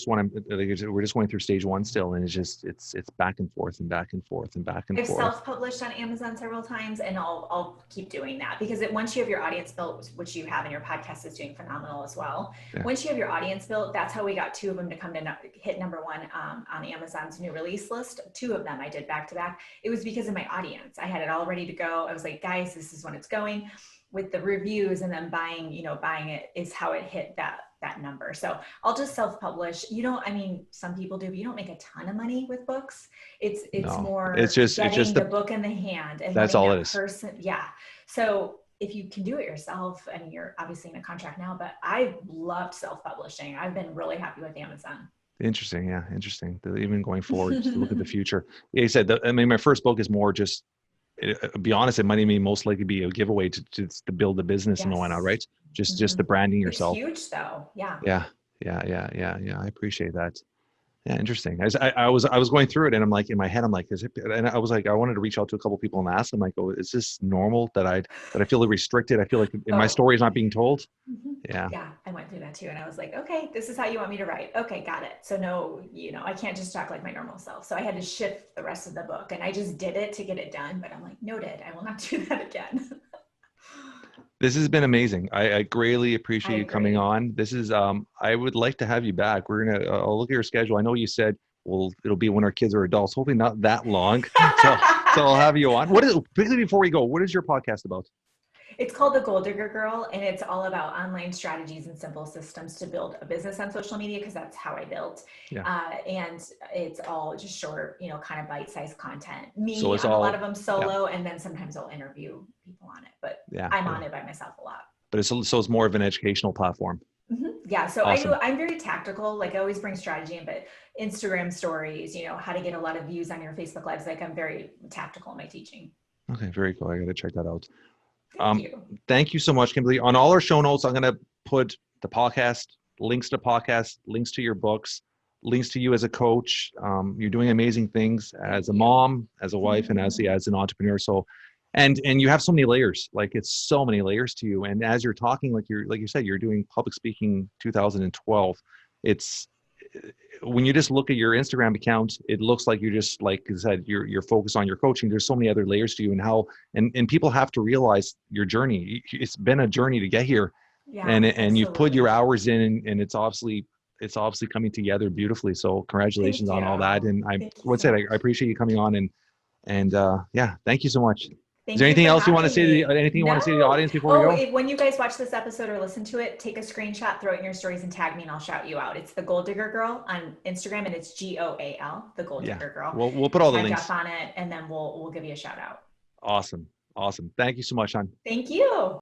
one we're just going through stage 1 still, and it's back and forth and back and forth and back and forth. I've self-published on Amazon several times, and I'll keep doing that because once you have your audience built, which you have, and your podcast is doing phenomenal as well. Yeah. Once you have your audience built, that's how we got 2 of them to come to hit #1 on Amazon's new release list. 2 of them I did back to back. It was because of my audience. I had it all ready to go. I was like, guys, this is when it's going. With the reviews and then buying it is how it hit that number. So I'll just self-publish. Some people do, but you don't make a ton of money with books. It's just the book in the hand, and that's all it is. Yeah. So if you can do it yourself, and you're obviously in a contract now, but I loved self-publishing. I've been really happy with Amazon. Interesting. Yeah. Interesting. Even going forward, just to look at the future. Yeah, you said my first book is more just, be honest, it might even most likely be a giveaway to build the business. Yes. And why not, right? Just the branding yourself. It's huge though. Yeah. Yeah. I appreciate that. Yeah, interesting. I was going through it, and I'm like, in my head, I'm like, and I was like, I wanted to reach out to a couple people and ask them, like, oh, is this normal that I feel restricted? I feel like my story is not being told. Mm-hmm. Yeah. Yeah. I went through that too. And I was like, okay, this is how you want me to write. Okay. Got it. So no, I can't just talk like my normal self. So I had to shift the rest of the book, and I just did it to get it done. But I'm like, noted, I will not do that again. This has been amazing. I greatly appreciate you coming on. This is, I would like to have you back. I'll look at your schedule. I know you said, it'll be when our kids are adults, hopefully not that long. So I'll have you on. Quickly before we go, what is your podcast about? It's called The Gold Digger Girl, and it's all about online strategies and simple systems to build a business on social media, because that's how I built. Yeah. And it's all just short, kind of bite-sized content. Me, So it's on all, a lot of them solo, and then sometimes I'll interview people on it, but I'm on it by myself a lot. But it's more of an educational platform. Yeah. So Awesome. I'm very tactical. Like I always bring strategy in, but Instagram stories, how to get a lot of views on your Facebook lives. Like I'm very tactical in my teaching. Okay. Very cool. I got to check that out. Thank you so much, Kimberly. On all our show notes, I'm going to put the podcast, links to podcasts, links to your books, links to you as a coach. You're doing amazing things as a mom, as a wife, and as an entrepreneur. So, and you have so many layers. Like it's so many layers to you. And as you're talking, like you said, you're doing public speaking 2012. It's when you just look at your Instagram account, it looks like you're just, like you said, you're focused on your coaching. There's so many other layers to you, and how, and people have to realize your journey. It's been a journey to get here, and you've put your hours in, and it's obviously coming together beautifully. So congratulations on all that. And I appreciate you coming on, and yeah, thank you so much. Is there anything else you want to say to the audience before we go? When you guys watch this episode or listen to it, take a screenshot, throw it in your stories, and tag me, and I'll shout you out. It's the Gold Digger Girl on Instagram, and it's GOAL, the Gold Digger Girl. We'll put all the links Jeff on it, and then we'll give you a shout out. Awesome. Thank you so much, hon. Thank you.